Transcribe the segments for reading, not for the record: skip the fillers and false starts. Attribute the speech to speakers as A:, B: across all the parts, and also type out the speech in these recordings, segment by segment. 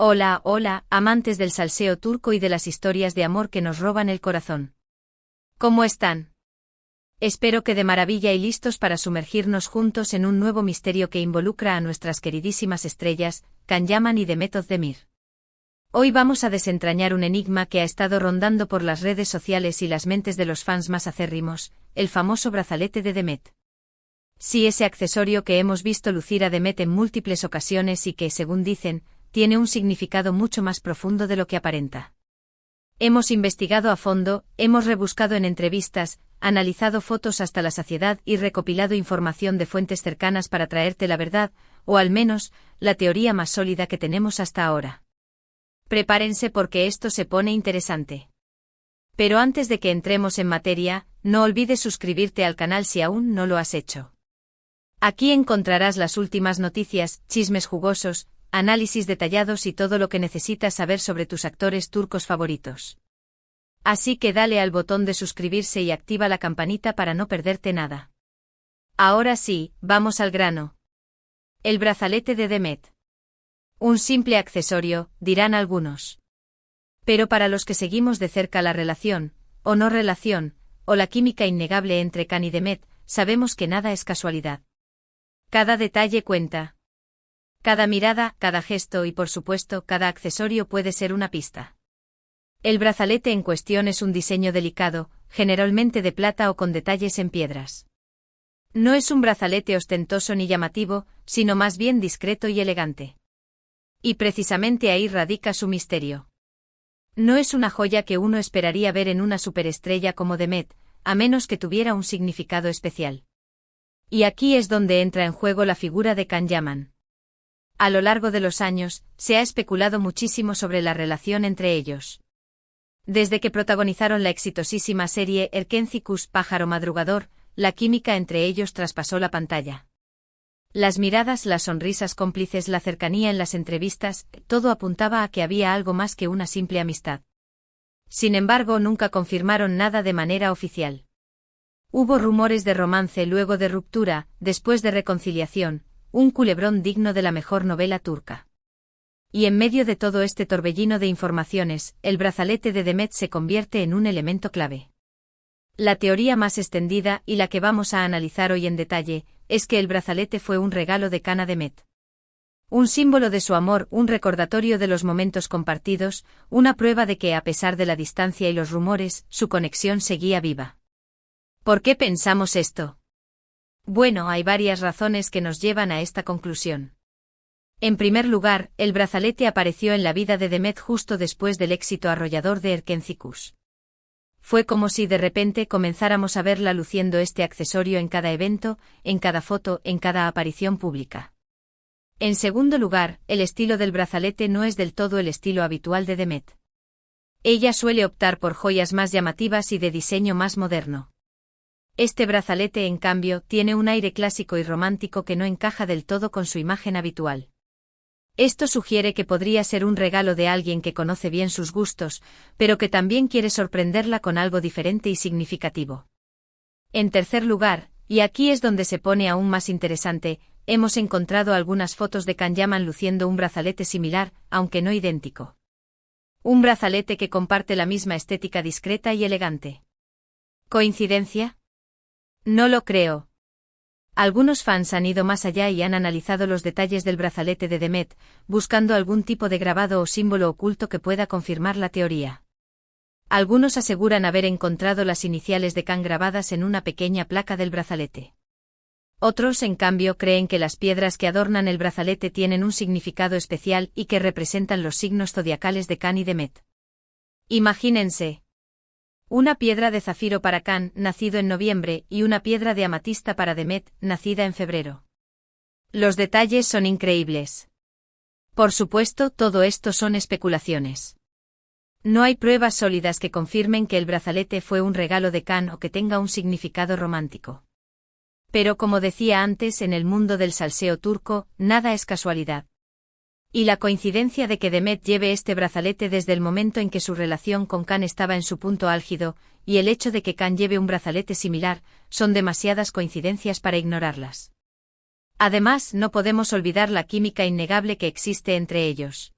A: Hola, hola, amantes del salseo turco y de las historias de amor que nos roban el corazón. ¿Cómo están? Espero que de maravilla y listos para sumergirnos juntos en un nuevo misterio que involucra a nuestras queridísimas estrellas, Can Yaman y Demet Özdemir. Hoy vamos a desentrañar un enigma que ha estado rondando por las redes sociales y las mentes de los fans más acérrimos, el famoso brazalete de Demet. Sí, ese accesorio que hemos visto lucir a Demet en múltiples ocasiones y que, según dicen, tiene un significado mucho más profundo de lo que aparenta. Hemos investigado a fondo, hemos rebuscado en entrevistas, analizado fotos hasta la saciedad y recopilado información de fuentes cercanas para traerte la verdad, o al menos, la teoría más sólida que tenemos hasta ahora. Prepárense porque esto se pone interesante. Pero antes de que entremos en materia, no olvides suscribirte al canal si aún no lo has hecho. Aquí encontrarás las últimas noticias, chismes jugosos, análisis detallados y todo lo que necesitas saber sobre tus actores turcos favoritos. Así que dale al botón de suscribirse y activa la campanita para no perderte nada. Ahora sí, vamos al grano. El brazalete de Demet. Un simple accesorio, dirán algunos. Pero para los que seguimos de cerca la relación, o no relación, o la química innegable entre Can y Demet, sabemos que nada es casualidad. Cada detalle cuenta. Cada mirada, cada gesto y por supuesto cada accesorio puede ser una pista. El brazalete en cuestión es un diseño delicado, generalmente de plata o con detalles en piedras. No es un brazalete ostentoso ni llamativo, sino más bien discreto y elegante. Y precisamente ahí radica su misterio. No es una joya que uno esperaría ver en una superestrella como Demet, a menos que tuviera un significado especial. Y aquí es donde entra en juego la figura de Can Yaman. A lo largo de los años, se ha especulado muchísimo sobre la relación entre ellos. Desde que protagonizaron la exitosísima serie Erkencikus Pájaro Madrugador, la química entre ellos traspasó la pantalla. Las miradas, las sonrisas cómplices, la cercanía en las entrevistas, todo apuntaba a que había algo más que una simple amistad. Sin embargo, nunca confirmaron nada de manera oficial. Hubo rumores de romance luego de ruptura, después de reconciliación, un culebrón digno de la mejor novela turca. Y en medio de todo este torbellino de informaciones, el brazalete de Demet se convierte en un elemento clave. La teoría más extendida, y la que vamos a analizar hoy en detalle, es que el brazalete fue un regalo de Can a Demet. Un símbolo de su amor, un recordatorio de los momentos compartidos, una prueba de que a pesar de la distancia y los rumores, su conexión seguía viva. ¿Por qué pensamos esto? Bueno, hay varias razones que nos llevan a esta conclusión. En primer lugar, el brazalete apareció en la vida de Demet justo después del éxito arrollador de Erkencikus. Fue como si de repente comenzáramos a verla luciendo este accesorio en cada evento, en cada foto, en cada aparición pública. En segundo lugar, el estilo del brazalete no es del todo el estilo habitual de Demet. Ella suele optar por joyas más llamativas y de diseño más moderno. Este brazalete, en cambio, tiene un aire clásico y romántico que no encaja del todo con su imagen habitual. Esto sugiere que podría ser un regalo de alguien que conoce bien sus gustos, pero que también quiere sorprenderla con algo diferente y significativo. En tercer lugar, y aquí es donde se pone aún más interesante, hemos encontrado algunas fotos de Can Yaman luciendo un brazalete similar, aunque no idéntico. Un brazalete que comparte la misma estética discreta y elegante. ¿Coincidencia? No lo creo. Algunos fans han ido más allá y han analizado los detalles del brazalete de Demet, buscando algún tipo de grabado o símbolo oculto que pueda confirmar la teoría. Algunos aseguran haber encontrado las iniciales de Can grabadas en una pequeña placa del brazalete. Otros, en cambio, creen que las piedras que adornan el brazalete tienen un significado especial y que representan los signos zodiacales de Can y Demet. Imagínense. Una piedra de zafiro para Can, nacido en noviembre, y una piedra de amatista para Demet, nacida en febrero. Los detalles son increíbles. Por supuesto, todo esto son especulaciones. No hay pruebas sólidas que confirmen que el brazalete fue un regalo de Can o que tenga un significado romántico. Pero como decía antes, en el mundo del salseo turco, nada es casualidad. Y la coincidencia de que Demet lleve este brazalete desde el momento en que su relación con Can estaba en su punto álgido, y el hecho de que Can lleve un brazalete similar, son demasiadas coincidencias para ignorarlas. Además, no podemos olvidar la química innegable que existe entre ellos.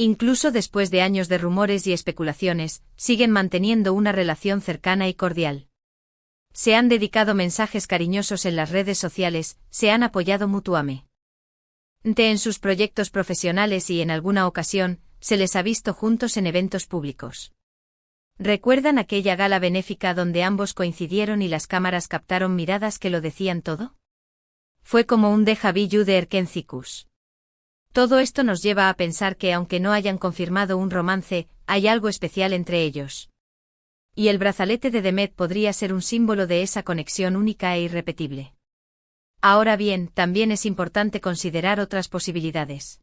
A: Incluso después de años de rumores y especulaciones, siguen manteniendo una relación cercana y cordial. Se han dedicado mensajes cariñosos en las redes sociales, se han apoyado mutuamente en sus proyectos profesionales y en alguna ocasión, se les ha visto juntos en eventos públicos. ¿Recuerdan aquella gala benéfica donde ambos coincidieron y las cámaras captaron miradas que lo decían todo? Fue como un déjà vu de Erkencicus. Todo esto nos lleva a pensar que aunque no hayan confirmado un romance, hay algo especial entre ellos. Y el brazalete de Demet podría ser un símbolo de esa conexión única e irrepetible. Ahora bien, también es importante considerar otras posibilidades.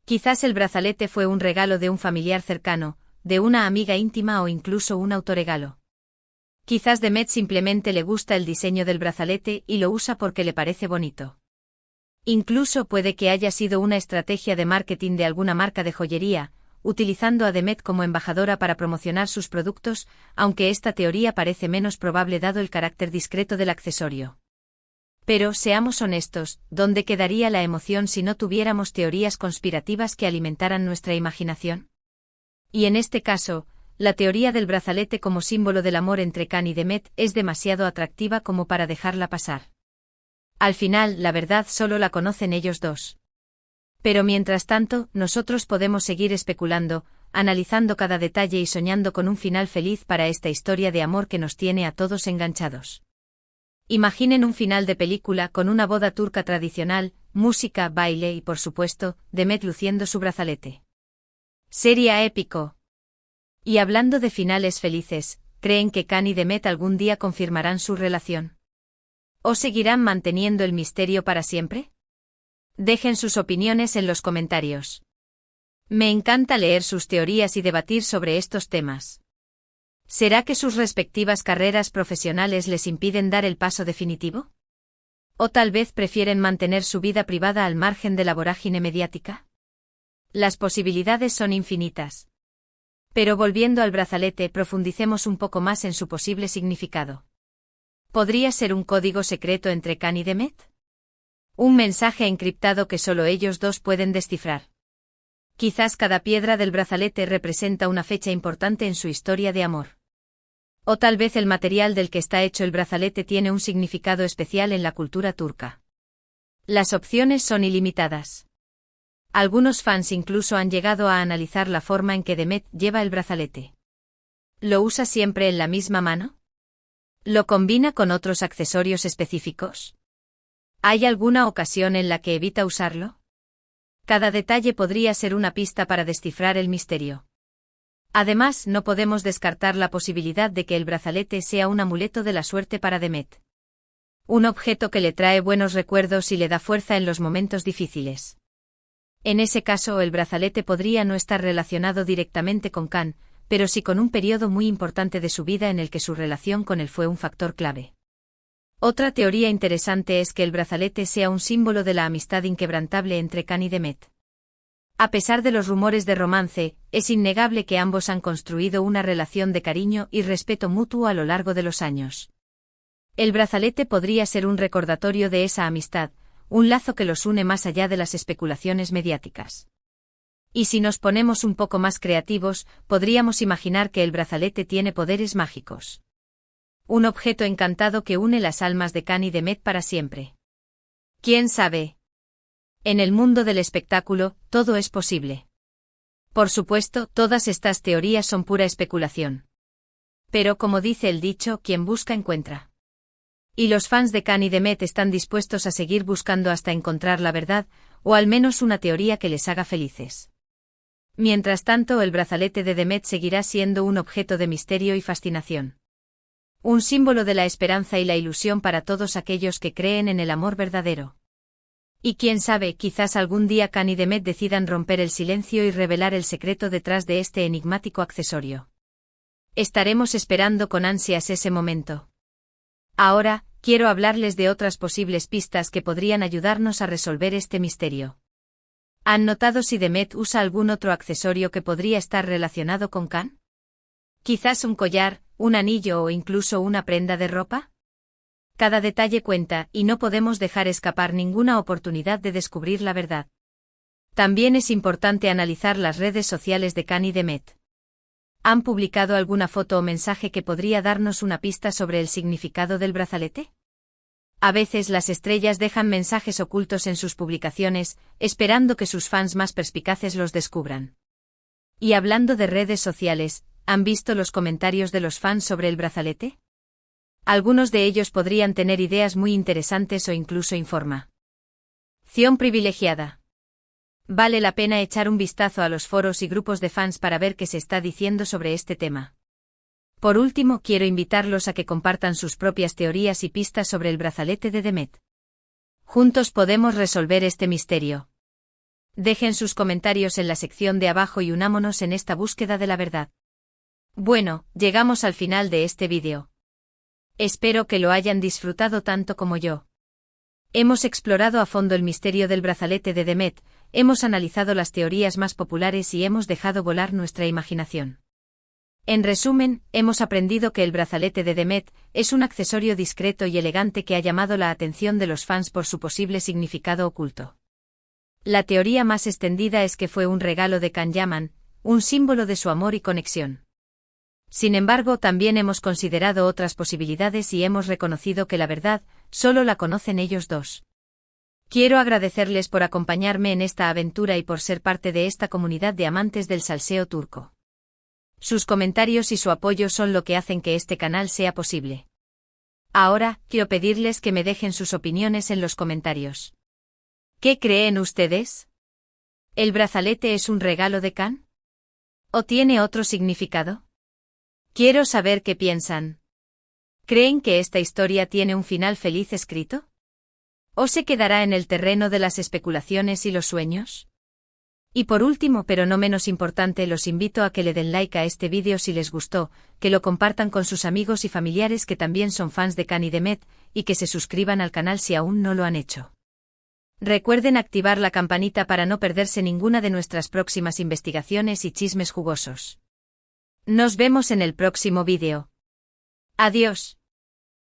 A: Quizás el brazalete fue un regalo de un familiar cercano, de una amiga íntima o incluso un autorregalo. Quizás Demet simplemente le gusta el diseño del brazalete y lo usa porque le parece bonito. Incluso puede que haya sido una estrategia de marketing de alguna marca de joyería, utilizando a Demet como embajadora para promocionar sus productos, aunque esta teoría parece menos probable dado el carácter discreto del accesorio. Pero, seamos honestos, ¿dónde quedaría la emoción si no tuviéramos teorías conspirativas que alimentaran nuestra imaginación? Y en este caso, la teoría del brazalete como símbolo del amor entre Khan y Demet es demasiado atractiva como para dejarla pasar. Al final, la verdad solo la conocen ellos dos. Pero mientras tanto, nosotros podemos seguir especulando, analizando cada detalle y soñando con un final feliz para esta historia de amor que nos tiene a todos enganchados. Imaginen un final de película con una boda turca tradicional, música, baile y por supuesto, Demet luciendo su brazalete. Sería épico. Y hablando de finales felices, ¿creen que Khan y Demet algún día confirmarán su relación? ¿O seguirán manteniendo el misterio para siempre? Dejen sus opiniones en los comentarios. Me encanta leer sus teorías y debatir sobre estos temas. ¿Será que sus respectivas carreras profesionales les impiden dar el paso definitivo? ¿O tal vez prefieren mantener su vida privada al margen de la vorágine mediática? Las posibilidades son infinitas. Pero volviendo al brazalete, profundicemos un poco más en su posible significado. ¿Podría ser un código secreto entre Khan y Demet? Un mensaje encriptado que solo ellos dos pueden descifrar. Quizás cada piedra del brazalete representa una fecha importante en su historia de amor. O tal vez el material del que está hecho el brazalete tiene un significado especial en la cultura turca. Las opciones son ilimitadas. Algunos fans incluso han llegado a analizar la forma en que Demet lleva el brazalete. ¿Lo usa siempre en la misma mano? ¿Lo combina con otros accesorios específicos? ¿Hay alguna ocasión en la que evita usarlo? Cada detalle podría ser una pista para descifrar el misterio. Además, no podemos descartar la posibilidad de que el brazalete sea un amuleto de la suerte para Demet. Un objeto que le trae buenos recuerdos y le da fuerza en los momentos difíciles. En ese caso, el brazalete podría no estar relacionado directamente con Khan, pero sí con un periodo muy importante de su vida en el que su relación con él fue un factor clave. Otra teoría interesante es que el brazalete sea un símbolo de la amistad inquebrantable entre Khan y Demet. A pesar de los rumores de romance, es innegable que ambos han construido una relación de cariño y respeto mutuo a lo largo de los años. El brazalete podría ser un recordatorio de esa amistad, un lazo que los une más allá de las especulaciones mediáticas. Y si nos ponemos un poco más creativos, podríamos imaginar que el brazalete tiene poderes mágicos. Un objeto encantado que une las almas de Khan y Demet para siempre. ¿Quién sabe? En el mundo del espectáculo, todo es posible. Por supuesto, todas estas teorías son pura especulación. Pero como dice el dicho, quien busca encuentra. Y los fans de Khan y Demet están dispuestos a seguir buscando hasta encontrar la verdad, o al menos una teoría que les haga felices. Mientras tanto, el brazalete de Demet seguirá siendo un objeto de misterio y fascinación. Un símbolo de la esperanza y la ilusión para todos aquellos que creen en el amor verdadero. Y quién sabe, quizás algún día Khan y Demet decidan romper el silencio y revelar el secreto detrás de este enigmático accesorio. Estaremos esperando con ansias ese momento. Ahora, quiero hablarles de otras posibles pistas que podrían ayudarnos a resolver este misterio. ¿Han notado si Demet usa algún otro accesorio que podría estar relacionado con Khan? ¿Quizás un collar, un anillo o incluso una prenda de ropa? Cada detalle cuenta y no podemos dejar escapar ninguna oportunidad de descubrir la verdad. También es importante analizar las redes sociales de Khan y Demet. ¿Han publicado alguna foto o mensaje que podría darnos una pista sobre el significado del brazalete? A veces las estrellas dejan mensajes ocultos en sus publicaciones, esperando que sus fans más perspicaces los descubran. Y hablando de redes sociales, ¿han visto los comentarios de los fans sobre el brazalete? Algunos de ellos podrían tener ideas muy interesantes o incluso información privilegiada. Vale la pena echar un vistazo a los foros y grupos de fans para ver qué se está diciendo sobre este tema. Por último, quiero invitarlos a que compartan sus propias teorías y pistas sobre el brazalete de Demet. Juntos podemos resolver este misterio. Dejen sus comentarios en la sección de abajo y unámonos en esta búsqueda de la verdad. Bueno, llegamos al final de este vídeo. Espero que lo hayan disfrutado tanto como yo. Hemos explorado a fondo el misterio del brazalete de Demet, hemos analizado las teorías más populares y hemos dejado volar nuestra imaginación. En resumen, hemos aprendido que el brazalete de Demet es un accesorio discreto y elegante que ha llamado la atención de los fans por su posible significado oculto. La teoría más extendida es que fue un regalo de Khan Yaman, un símbolo de su amor y conexión. Sin embargo, también hemos considerado otras posibilidades y hemos reconocido que la verdad solo la conocen ellos dos. Quiero agradecerles por acompañarme en esta aventura y por ser parte de esta comunidad de amantes del salseo turco. Sus comentarios y su apoyo son lo que hacen que este canal sea posible. Ahora, quiero pedirles que me dejen sus opiniones en los comentarios. ¿Qué creen ustedes? ¿El brazalete es un regalo de Khan? ¿O tiene otro significado? Quiero saber qué piensan. ¿Creen que esta historia tiene un final feliz escrito? ¿O se quedará en el terreno de las especulaciones y los sueños? Y por último, pero no menos importante, los invito a que le den like a este vídeo si les gustó, que lo compartan con sus amigos y familiares que también son fans de Khan y Demet, y que se suscriban al canal si aún no lo han hecho. Recuerden activar la campanita para no perderse ninguna de nuestras próximas investigaciones y chismes jugosos. Nos vemos en el próximo vídeo. Adiós.